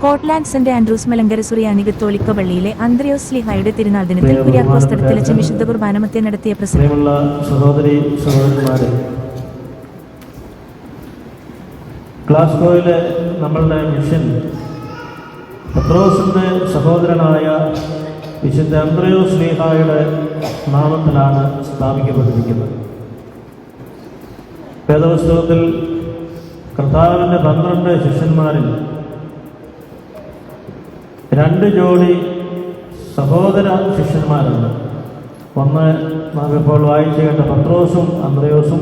കോട്ട്ലാൻഡ് saint Andrews Malankara സുറിയാനി കത്തോലിക്ക പള്ളിയിലെ അന്ത്രയോസ് ശ്ലീഹായുടെ തിരുനാൾ ദിനത്തിൽ കുര്യാക്കോസ് തടത്തിലച്ച് വിശുദ്ധ കുർബാനമധ്യേ നടത്തിയ പ്രസംഗം. സഹോദരി സഹോദരന്മാരെ, ഗ്ലാസ്ഗോയിലെ നമ്മളുടെ മിഷൻ പത്രോസിന്റെ സഹോദരനായ വിശുദ്ധ അന്ത്രയോസ് ശ്ലീഹായുടെ നാമത്തിലാണ് സ്ഥാപിക്കപ്പെട്ടിരിക്കുന്നത്. വേദപുസ്തകത്തിൽ കർത്താവിൻ്റെ 12 ശിഷ്യന്മാരിൽ 2 ജോഡി സഹോദര ശിഷ്യന്മാരുണ്ട്. ഒന്ന് നാം ഇപ്പോൾ വായിച്ചു കേട്ട പത്രോസും അന്ത്രയോസും,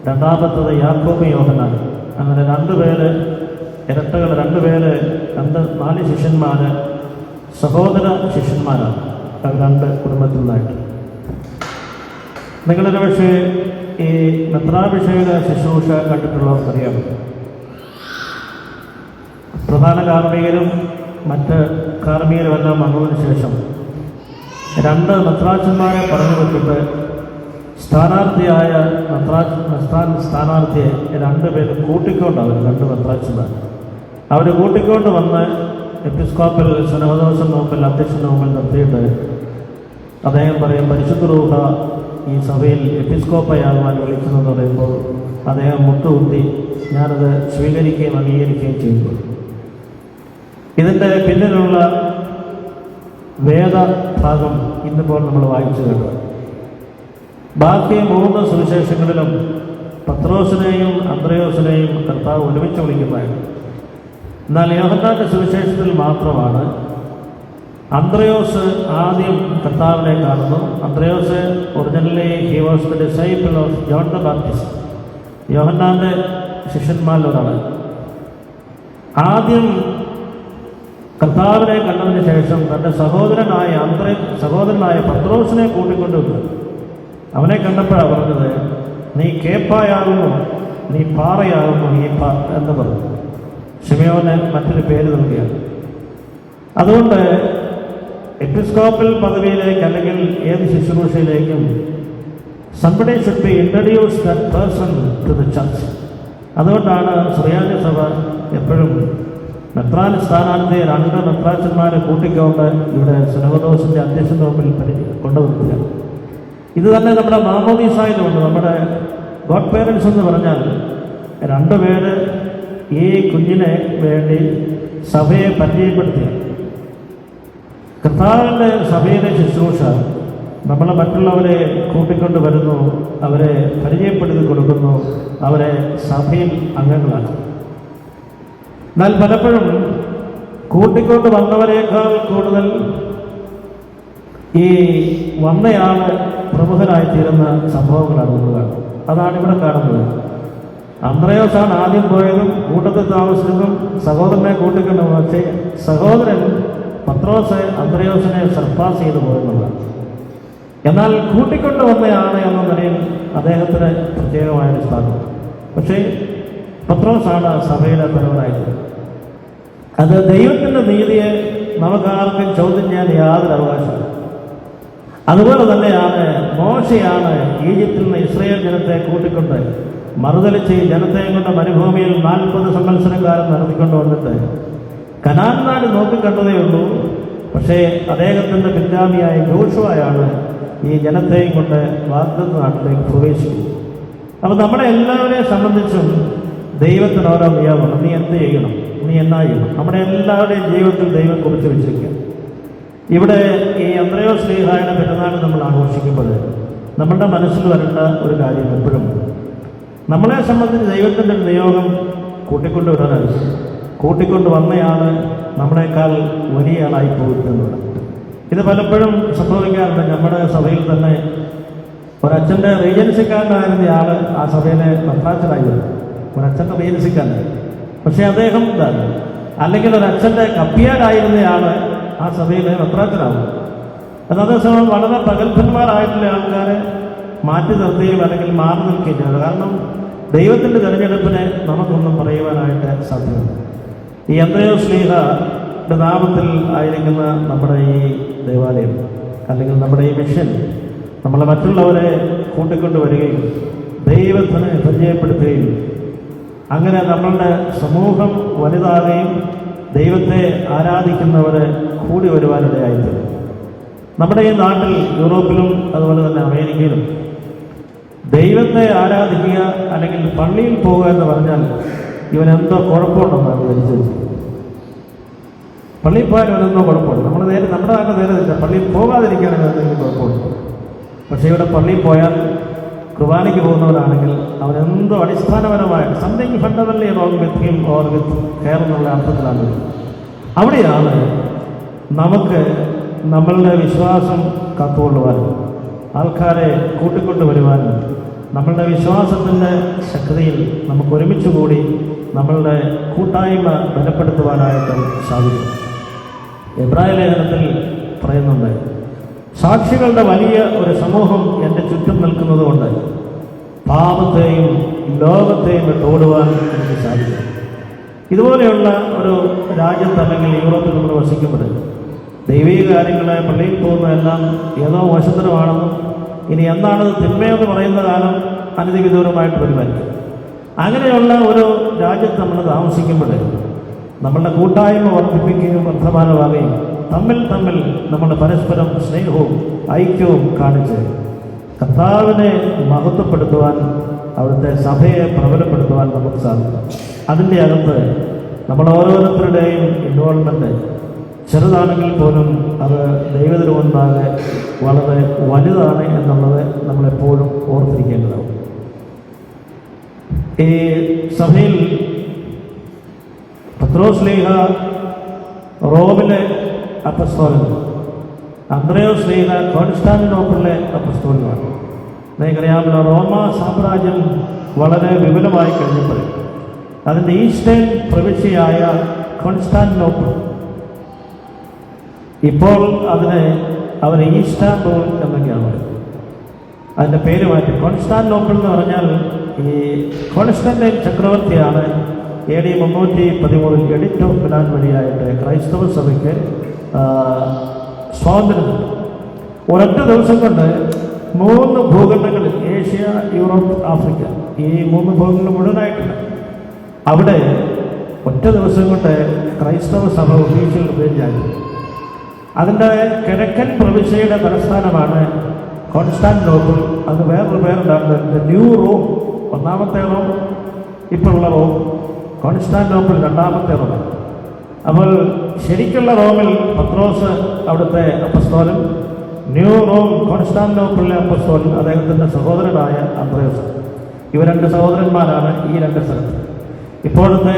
രണ്ടാമത്തത് യാക്കോബും യോഹന്നാനും. അങ്ങനെ 2 പേര് ഇരട്ടകൾ, 2 പേര് 4 ശിഷ്യന്മാർ സഹോദര ശിഷ്യന്മാരാണ്. അത് 2 കുടുംബത്തിൽ നിന്നായിട്ട്. നിങ്ങളൊരു പക്ഷേ ഈ മെത്രാഭിഷേക ശുശ്രൂഷ കണ്ടിട്ടുള്ളവർക്കറിയാം. പ്രധാന കാർമ്മികരും മറ്റ് കാർമ്മികരുമെല്ലാം വന്നതിന് ശേഷം 2 മെത്രാച്ചന്മാരെ പറഞ്ഞു വെച്ചിട്ട് സ്ഥാനാർത്ഥിയായ സ്ഥാനാർത്ഥിയെ 2 പേര് കൂട്ടിക്കൊണ്ട്, അവർ 2 മെത്രാച്ചന്മാർ അവർ കൂട്ടിക്കൊണ്ട് വന്ന് എപ്പിസ്കോപ്പൽ സനഹദോസം മുമ്പിൽ, അധ്യക്ഷൻ്റെ മുമ്പിൽ നിർത്തിയിട്ട് അദ്ദേഹം പറയും, പരിശുദ്ധ റൂഹ ഈ സഭയിൽ എപ്പിസ്കോപ്പയാകുവാൻ വിളിക്കുന്നതെന്ന് പറയുമ്പോൾ അദ്ദേഹം മുട്ടുകുത്തി ഞാനത് സ്വീകരിക്കുകയും അംഗീകരിക്കുകയും ചെയ്തു. ഇതിൻ്റെ പിന്നിലുള്ള വേദഭാഗം ഇന്നിപ്പോൾ നമ്മൾ വായിച്ചു കേട്ടു. ബാക്കി 3 സുവിശേഷങ്ങളിലും പത്രോസിനെയും അന്ത്രയോസിനെയും കർത്താവ് ഒരുമിച്ച് വിളിക്കുന്നതായിരുന്നു. എന്നാൽ യോഹന്നാന്റെ സുവിശേഷത്തിൽ മാത്രമാണ് അന്ത്രയോസ് ആദ്യം കർത്താവിനെ കാണുന്നു. Anthrayos originally he was the disciple of John the Baptist, യോഹന്നാന്റെ ശിഷ്യന്മാരിലൊരാണ്. ആദ്യം കർത്താവിനെ കണ്ടതിന് ശേഷം തൻ്റെ സഹോദരനായ പത്രോസിനെ കൂട്ടിക്കൊണ്ടുവന്നു. അവനെ കണ്ടപ്പോഴാണ് പറഞ്ഞത്, നീ കേപ്പായാകുന്നു, നീ പാറയാകുന്നു എന്ന് പറഞ്ഞു. ശിമയോന് മറ്റൊരു പേര് നൽകിയാണ്. അതുകൊണ്ട് എപ്പിസ്കോപ്പൽ പദവിയിലേക്ക് അല്ലെങ്കിൽ ഏത് ശുശ്രൂഷയിലേക്കും somebody should be introduced that person to the church. അതുകൊണ്ടാണ് സുറിയാനി സഭ എപ്പോഴും മെത്രാൻ സ്ഥാനാർത്ഥിയെ 2 മെത്രാച്ചന്മാരെ കൂട്ടിക്കൊണ്ട് ഇവിടെ സിനോദോസിൻ്റെ അധ്യക്ഷൻ്റെ മുമ്പിൽ കൊണ്ടുവന്നില്ല. ഇത് തന്നെ നമ്മുടെ മാമോദീസായിലുണ്ട്. നമ്മുടെ ഗോഡ് പേരൻസ് എന്ന് പറഞ്ഞാൽ 2 പേര് ഈ കുഞ്ഞിനെ വേണ്ടി സഭയെ പരിചയപ്പെടുത്തി. കർത്താവിൻ്റെ സഭയിലെ ശുശ്രൂഷ നമ്മൾ മറ്റുള്ളവരെ കൂട്ടിക്കൊണ്ട് വരുന്നു, അവരെ പരിചയപ്പെടുത്തി കൊടുക്കുന്നു, അവരെ സഭയിൽ അംഗങ്ങളാണ്. എന്നാൽ പലപ്പോഴും കൂട്ടിക്കൊണ്ട് വന്നവരേക്കാൾ കൂടുതൽ ഈ വന്നയാൾ പ്രമുഖനായിത്തീരുന്ന സംഭവങ്ങളാണ് നമ്മൾ കാണുന്നത്. അതാണ് ഇവിടെ കാണുന്നത്. അന്ത്രയോസാണ് ആദ്യം പോയതും കൂട്ടത്തിൽ താമസിച്ചതും സഹോദരനെ കൂട്ടിക്കൊണ്ട്. പക്ഷേ സഹോദരൻ പത്രോസ് അന്ത്രയോസിനെ സർപ്പാസ് ചെയ്തു പോയെന്നുള്ളതാണ്. എന്നാൽ കൂട്ടിക്കൊണ്ട് വന്നയാണ് എന്ന നിലയിൽ അദ്ദേഹത്തിന് പ്രത്യേകമായൊരു സ്ഥാനം. പക്ഷേ പത്രോസാണ് സഭയിലെ തലവനായത്. അത് ദൈവത്തിൻ്റെ നീതിയെ നമുക്കാർക്കും ചോദ്യം ചെയ്യാൻ യാതൊരു അവകാശമില്ല. അതുപോലെ തന്നെയാണ് മോശയാണ് ഈജിപ്തിൽ നിന്ന് ഇസ്രായേൽ ജനത്തെ കൂട്ടിക്കൊണ്ട് മറുതലിച്ച് ഈ ജനത്തെയും കൊണ്ട് മരുഭൂമിയിൽ 40 സംവത്സരക്കാലം നടത്തിക്കൊണ്ട് വന്നിട്ട് കനാൻ നാട് നോക്കിക്കണ്ടതേ ഉള്ളൂ. പക്ഷേ അദ്ദേഹത്തിൻ്റെ പിൻഗാമിയായ യോശുവയാണ് ഈ ജനത്തെയും കൊണ്ട് വാഗ്ദത്ത നാട്ടിലേക്ക് പ്രവേശിക്കുന്നത്. അപ്പോൾ നമ്മളെ എല്ലാവരെയും സംബന്ധിച്ചും ദൈവത്തിന് ഓരോ നിയമമാണ്. നീ എന്ത് ചെയ്യണം, നീ എന്നാ ചെയ്യണം. നമ്മുടെ എല്ലാവരുടെയും ജീവിതത്തിൽ ദൈവം കുറിച്ച് വെച്ചിരിക്കുക. ഇവിടെ ഈ അന്ത്രയോസ് ശ്ലീഹായുടെ പെരുന്നാൾ നമ്മൾ ആഘോഷിക്കുമ്പോൾ നമ്മളുടെ മനസ്സിൽ വരേണ്ട ഒരു കാര്യം എപ്പോഴും നമ്മളെ സംബന്ധിച്ച് ദൈവത്തിൻ്റെ നിയോഗം കൂട്ടിക്കൊണ്ട് വരാനാണ്. കൂട്ടിക്കൊണ്ട് വന്നയാണ് നമ്മളെക്കാൾ വലിയ ആളായി പോകുന്നത്. ഇത് പലപ്പോഴും സംഭവിക്കാറുണ്ട്. നമ്മുടെ സഭയിൽ തന്നെ ഒരച്ഛൻ്റെ റീജൻസിക്കാരനായിരുന്ന ആൾ ആ സഭയിലെ മെത്രാച്ചനായി വരും. ഒരച്ഛൻ്റെ റീജൻസിക്കാരൻ. പക്ഷേ അദ്ദേഹം അല്ലെങ്കിൽ ഒരച്ഛൻ്റെ കപ്പിയാരായിരുന്നയാൾ ആ സഭയിലെ മെത്രാച്ചനാവും. അതേസമയം വളരെ പ്രഗത്ഭന്മാരായിട്ടുള്ള ആൾക്കാരെ മാറ്റി നിർത്തുകയും അല്ലെങ്കിൽ മാറി നിൽക്കുകയും ചെയ്യുന്നത്. കാരണം ദൈവത്തിൻ്റെ തിരഞ്ഞെടുപ്പിനെ നമുക്കൊന്നും പറയുവാനായിട്ട് സാധ്യമല്ല. ഈ അന്ത്രയോസ് ശ്ലീഹയുടെ നാമത്തിൽ ആയിരിക്കുന്ന നമ്മുടെ ഈ ദേവാലയം അല്ലെങ്കിൽ നമ്മുടെ ഈ മിഷൻ നമ്മളെ മറ്റുള്ളവരെ കൂട്ടിക്കൊണ്ടുവരികയും ദൈവത്തിനെ പരിചയപ്പെടുത്തുകയും അങ്ങനെ നമ്മളുടെ സമൂഹം വലുതാകുകയും ദൈവത്തെ ആരാധിക്കുന്നവർ കൂടി വരുവാനിടയായിത്തീരും. നമ്മുടെ ഈ നാട്ടിൽ, യൂറോപ്പിലും അതുപോലെ തന്നെ അമേരിക്കയിലും ദൈവത്തെ ആരാധിക്കുക അല്ലെങ്കിൽ പള്ളിയിൽ പോകുക എന്ന് പറഞ്ഞാൽ ഇവനെന്തോ കുഴപ്പമുണ്ടെന്നാണ് ധരിച്ചത്. പള്ളിയിൽ പോയാൽ ഇവനെന്തോ കുഴപ്പമുണ്ട്. നമ്മുടെ നാട്ടിൽ നേരെ വെച്ചാൽ പള്ളിയിൽ പോകാതിരിക്കുകയാണെങ്കിൽ എന്തെങ്കിലും കുഴപ്പമുണ്ട്. പക്ഷേ ഇവിടെ പള്ളിയിൽ പോയാൽ കുർബാനയ്ക്ക് പോകുന്നവരാണെങ്കിൽ അവനെന്തോ അടിസ്ഥാനപരമായിട്ട് something fundamentally wrong with him or with care എന്നുള്ള അർത്ഥത്തിലാണ്. അവിടെയാണ് നമുക്ക് നമ്മളുടെ വിശ്വാസം കാത്തുകൊള്ളുവാനും ആൾക്കാരെ കൂട്ടിക്കൊണ്ടുവരുവാനും നമ്മളുടെ വിശ്വാസത്തിൻ്റെ ശക്തിയിൽ നമുക്ക് ഒരുമിച്ച് കൂടി നമ്മളുടെ കൂട്ടായ്മ ബലപ്പെടുത്തുവാനായിട്ട് സാധിക്കും. എബ്രായ ലേഖനത്തിൽ പറയുന്നുണ്ട്, സാക്ഷികളുടെ വലിയ ഒരു സമൂഹം എൻ്റെ ചുറ്റും നിൽക്കുന്നതുകൊണ്ട് പാപത്തെയും ലോകത്തെയും വിട്ടോടുവാൻ എനിക്ക് സാധിക്കും. ഇതുപോലെയുള്ള ഒരു രാജ്യത്ത് അല്ലെങ്കിൽ യൂറോപ്പിൽ നമ്മൾ വസിക്കുമ്പോൾ ദൈവീക കാര്യങ്ങളെ പള്ളിയിൽ പോകുന്നതെല്ലാം ഏതോ വശത്തരമാണെന്നും ഇനി എന്താണത് തിന്മയെന്ന് പറയുന്ന കാലം അനധികൃതമായിട്ട് പരിപാലിക്കും. അങ്ങനെയുള്ള ഒരു രാജ്യത്ത് നമ്മൾ താമസിക്കുമ്പോൾ നമ്മളുടെ കൂട്ടായ്മ വർദ്ധിപ്പിക്കുകയും വർദ്ധമാനമാകുകയും തമ്മിൽ നമ്മൾ പരസ്പരം സ്നേഹവും ഐക്യവും കാണിച്ച് കർത്താവിനെ മഹത്വപ്പെടുത്തുവാൻ, അവിടുത്തെ സഭയെ പ്രബലപ്പെടുത്തുവാൻ നമുക്ക് സാധിക്കും. അതിൻ്റെ അകത്ത് നമ്മൾ ഓരോരുത്തരുടെയും ഇൻവോൾവ്മെൻറ്റ് ചെറുതാണെങ്കിൽ പോലും അത് ദൈവത്തിന് മുൻപാകെ വളരെ വലുതാണ് എന്നുള്ളത് നമ്മളെപ്പോഴും ഓർത്തിരിക്കേണ്ടതാവും. ഈ സഭയിൽ പത്രോസ്ലീഹ റോമിലെ അപ്പസ്തോലൻ, അന്ത്രയോസ്ലീഹ കോൺസ്റ്റാന്റിനോപ്പിളിലെ അപ്പസ്തോലനാണ്. നിങ്ങൾക്കറിയാമല്ലോ, റോമ സാമ്രാജ്യം വളരെ വിപുലമായി കഴിഞ്ഞപ്പോൾ അതിൻ്റെ ഈസ്റ്റേൺ പ്രവിശ്യയായ കോൺസ്റ്റാന്റിനോപ്പിൾ, ഇപ്പോൾ അവർ ഈസ്റ്റാൻബുൾ എന്നൊക്കെയാണ് പറയുന്നത്. അതിൻ്റെ പേര് മാറ്റി കോൺസ്റ്റാന്റിനോപ്പിൾ എന്ന് പറഞ്ഞാൽ ഈ കോൺസ്റ്റന്റൈൻ ചക്രവർത്തിയാണ് AD 313 എഡിക്റ്റ് ഓഫ് മിലാൻ വഴിയായിട്ട് ക്രൈസ്തവ സഭയ്ക്ക് സ്വാതന്ത്ര്യം. ഒരൊറ്റ ദിവസം കൊണ്ട് 3 ഭൂഖണ്ഡങ്ങളിൽ, ഏഷ്യ, യൂറോപ്പ്, ആഫ്രിക്ക, ഈ 3 ഭൂഖണ്ഡങ്ങൾ മുഴുവനായിട്ടില്ല, അവിടെ ഒറ്റ ദിവസം കൊണ്ട് ക്രൈസ്തവ സഭ ഒഫീഷ്യൽ പേജായി. അതിൻ്റെ കിഴക്കൻ പ്രവിശ്യയുടെ തലസ്ഥാനമാണ് കോൺസ്റ്റാന്റിനോപ്പിൾ. അത് വേറൊരു പേരുണ്ടാണ്, ന്യൂ റോം. ഒന്നാമത്തെ റോം ഇപ്പോഴുള്ള റോം, കോൺസ്റ്റാന്റിനോപ്പിൾ രണ്ടാമത്തെ റോം. അപ്പോൾ ശരിക്കുള്ള റോമിൽ പത്രോസ് അവിടുത്തെ അപ്പസ്തോലൻ, ന്യൂ റോം കോൺസ്റ്റാന്റിനോപ്പിളിലെ അപ്പസ്തോലൻ അദ്ദേഹത്തിൻ്റെ സഹോദരനായ അന്ത്രയോസ്. ഇവർ 2 സഹോദരന്മാരാണ് ഈ 2 സ്ഥലത്ത്. ഇപ്പോഴത്തെ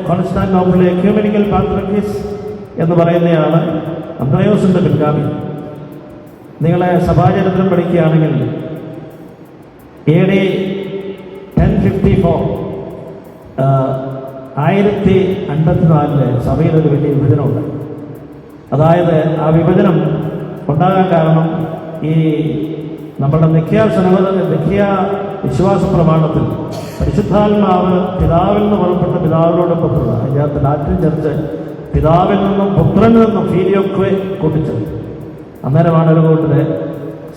കോൺസ്റ്റാന്റിനോപ്പിളിലെ എക്യൂമെനിക്കൽ പാത്രിക്കീസ് എന്ന് പറയുന്നതാണ് അന്ത്രയോസിൻ്റെ പിൻഗാമി. നിങ്ങളെ സഭാചരിത്രം പഠിക്കുകയാണെങ്കിൽ AD 1054 1054 സഭയിലൊരു വലിയ വിഭജനമുണ്ട്. അതായത് ആ വിഭജനം ഉണ്ടാകാൻ കാരണം ഈ നമ്മളുടെ നിഖ്യ വിശ്വാസ പ്രമാണത്തിൽ പരിശുദ്ധാത്മാവ് പിതാവിൽ നിന്ന് പുറപ്പെട്ട പിതാവിനോട് പുത്രത, അതിനകത്ത് ലാറ്റിൻ ചർച്ച് പിതാവിൽ നിന്നും പുത്രനിൽ നിന്നും ഫീലിയോക്വെ കൂട്ടിച്ചത്. അന്നേരമാണ് ഒരു കൂട്ടര്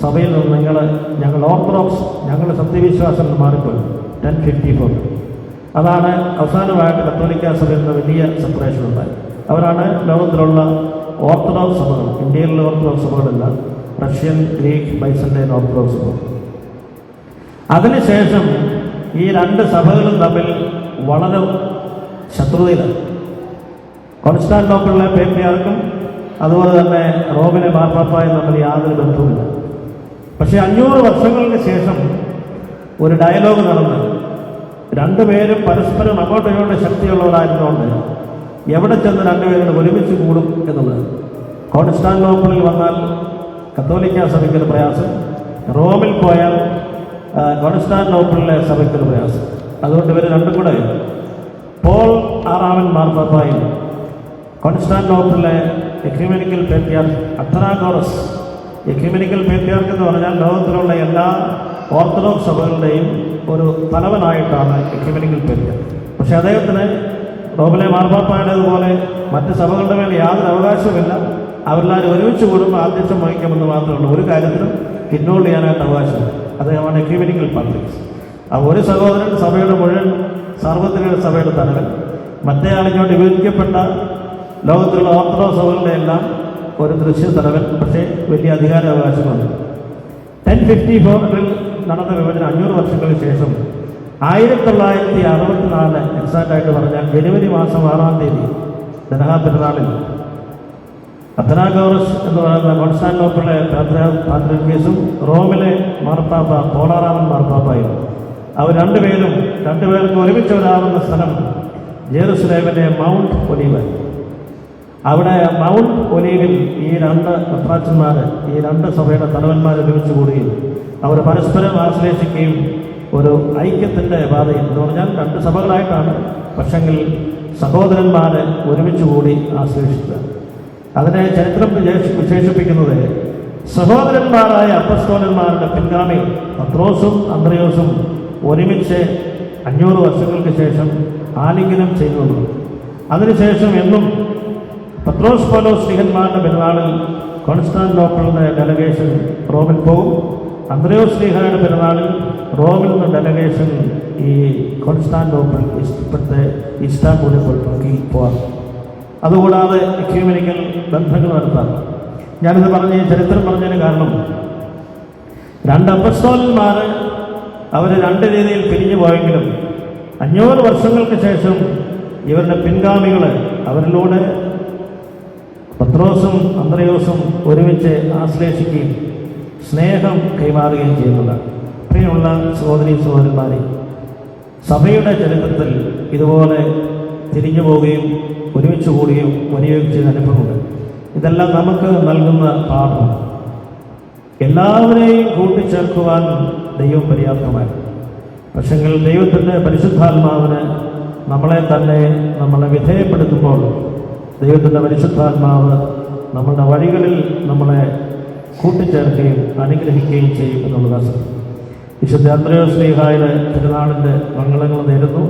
സഭയിൽ നിന്ന് ഞങ്ങൾ ഓർത്തഡോക്സ്, ഞങ്ങൾ സത്യവിശ്വാസം മാറിപ്പോയി. 1054 അതാണ് അവസാനമായിട്ട് കത്തോലിക്ക സഭയിൽ നിന്ന് വലിയ സെപ്പറേഷൻ ഉണ്ടായി. അവരാണ് ലോകത്തിലുള്ള ഓർത്തഡോക്സ് സഭകൾ. ഇന്ത്യയിലുള്ള ഓർത്തഡോക്സ് സഭകളല്ല, റഷ്യൻ, ഗ്രീക്ക്, ബൈസന്റൈൻ ഓർത്തഡോക്സ് സഭ. അതിനുശേഷം ഈ 2 സഭകളും തമ്മിൽ വളരെ ശത്രുതയിലാണ്. കോൺസ്റ്റാന്റിനോപ്പിളിലെ പേട്രിയാർക്കും അതുപോലെ തന്നെ റോമിലെ മാർപ്പാപ്പായും തമ്മിൽ യാതൊരു ബന്ധവുമില്ല. പക്ഷേ 500 വർഷങ്ങൾക്ക് ശേഷം ഒരു ഡയലോഗ് നടന്ന് 2 പേരും പരസ്പരം അങ്ങോട്ടും ഇങ്ങോട്ടും ശക്തിയുള്ളവരായിരുന്നുകൊണ്ട് എവിടെ ചെന്ന് 2 പേരും ഒരുമിച്ച് കൂടും എന്നുള്ളത്. കോൺസ്റ്റാന്റിനോപ്പിളിൽ വന്നാൽ കത്തോലിക്ക സഭയ്ക്കൊരു പ്രയാസം, റോമിൽ പോയാൽ കോൺസ്റ്റാന്റിനോപ്പിളിലെ സഭയ്ക്കൊരു പ്രയാസം. അതുകൊണ്ട് ഇവർ 2 കൂടെ പോൾ 6 മാർപ്പാപ്പായും കോൺസ്റ്റാന്റിനോപ്പിളിലെ ecumenical patriarch Athenagoras. Ecumenical patriarch എന്ന് പറഞ്ഞാൽ ലോകത്തിലുള്ള എല്ലാ ഓർത്തഡോക്സ് സഭകളുടെയും ഒരു തലവനായിട്ടാണ് എക്യൂമെനിക്കൽ പേട്രിയാർക്ക്. പക്ഷേ അദ്ദേഹത്തിന് റോമിലെ മാർപ്പാപ്പായുടേതുപോലെ മറ്റ് സഭകളുടെ മേൽ യാതൊരു അവകാശവുമില്ല. അവരെല്ലാവരും ഒരുമിച്ച് കൂടുമ്പോൾ ആദ്യത്വം വഹിക്കാമെന്ന് മാത്രമേ ഒരു കാര്യത്തിനും ഇഗ്നോർ ചെയ്യാനായിട്ട് അവകാശമില്ല. അദ്ദേഹമാണ് എക്യൂമെനിക്കൽ പാത്രിക്സ്. ആ ഒരു സഹോദരൻ സഭയുടെ മുഴുവൻ സാർവത്രിക സഭയുടെ തലവൻ, മറ്റേ ആളിങ്ങോട്ട് വിഭജിക്കപ്പെട്ട ലോകത്തിലുള്ള ഓർത്തഡോക്സ് സഭകളുടെ എല്ലാം ഒരു ദൃശ്യ തലവൻ, പക്ഷേ വലിയ അധികാരാവകാശമുണ്ട്. 1054 നടന്ന വിഭജനം 500 വർഷങ്ങൾക്ക് ശേഷം 1964 എക്സാക്റ്റായിട്ട് പറഞ്ഞാൽ ജനുവരി മാസം 6-ാം തീയതി ദനഹാ പെരുന്നാളിൽ അത്തനാഗോറസ് എന്ന് പറയുന്ന കോൺസ്റ്റാന്റിനോപ്പിളിലെ പാത്രിയർക്കീസും റോമിലെ മാർപ്പാപ്പ പോളാറാമൻ മാർപ്പാപ്പയും അവർ രണ്ടുപേർക്ക് ഒരുമിച്ച് വരാവുന്ന സ്ഥലം ജെറുസലേമിലെ മൗണ്ട് ഒലീവ്. അവിടെ മൗണ്ട് ഒലീവിൽ ഈ രണ്ട് മെത്രാച്ചന്മാർ, ഈ രണ്ട് സഭയുടെ തലവന്മാർ ഒരുമിച്ച് കൂടുകയും അവർ പരസ്പരം ആശ്ലേഷിക്കുകയും ഒരു ഐക്യത്തിൻ്റെ പാതയിൽ എന്ന് പറഞ്ഞാൽ രണ്ട് സഭകളായിട്ടാണ്, പക്ഷെങ്കിൽ സഹോദരന്മാർ ഒരുമിച്ച് കൂടി ആശ്ലേഷിക്കുക. അതിനെ ചരിത്രം വിശേഷിപ്പിക്കുന്നത് സഹോദരന്മാരായ അപ്പസ്തോലന്മാരുടെ പിൻഗാമി പത്രോസും അന്ത്രയോസും ഒരുമിച്ച് 500 വർഷങ്ങൾക്ക് ശേഷം ആലിംഗനം ചെയ്യുന്നു. അതിനുശേഷം എന്നും പത്രോസ് പൗലോസ് സ്ലീഹന്മാരുടെ പെരുന്നാളിൽ കോൺസ്റ്റാന്റിനോപ്പിളിന്റെ ഡെലഗേഷൻ റോമിൽ പോകും. അന്ത്രയോസ് സ്ലീഹയുടെ പെരുന്നാളിൽ റോമിൽ നിന്ന് ഡെലഗേഷൻ ഈ കോൺസ്റ്റാന്റിനോപ്പിൾ ഇപ്പോഴത്തെ ഇസ്താംബൂളിൽ പോകാം. അതുകൂടാതെ എക്യൂമെനിക്കൽ ബന്ധങ്ങൾ നടത്താം. ഞാനിത് ചരിത്രം പറഞ്ഞതിന് കാരണം രണ്ട് അപ്പസ്തോലന്മാർ അവർ രണ്ട് രീതിയിൽ പിരിഞ്ഞു പോയെങ്കിലും 500 വർഷങ്ങൾക്ക് ശേഷം ഇവരുടെ പിൻഗാമികൾ അവരിലൂടെ പത്രോസും അന്ത്രയോസും ഒരുമിച്ച് ആശ്ലേഷിക്കുകയും സ്നേഹം കൈമാറുകയും ചെയ്യുന്നതാണ്. പ്രിയമുള്ള സഹോദരന്മാരെ, സഭയുടെ ചരിത്രത്തിൽ ഇതുപോലെ തിരിഞ്ഞു പോവുകയും ഒരുമിച്ച് കൂടുകയും വരികയും ചെയ്ത അനുഭവമുണ്ട്. ഇതെല്ലാം നമുക്ക് നൽകുന്ന പാഠം. എല്ലാവരെയും കൂട്ടിച്ചേർക്കുവാൻ ദൈവം പര്യാപ്തമായി. പക്ഷെങ്കിൽ ദൈവത്തിൻ്റെ പരിശുദ്ധാത്മാവിന് നമ്മളെ വിധേയപ്പെടുത്തുമ്പോൾ ദൈവത്തിൻ്റെ പരിശുദ്ധാത്മാവ് നമ്മളുടെ വഴികളിൽ നമ്മളെ കൂട്ടിച്ചേർക്കുകയും അനുഗ്രഹിക്കുകയും ചെയ്യും എന്നുള്ളതാണ്. വിശുദ്ധ അന്ത്രയോസ് ശ്ലീഹായുടെ തിരുനാളിൻ്റെ മംഗളങ്ങൾ നേരുന്നു.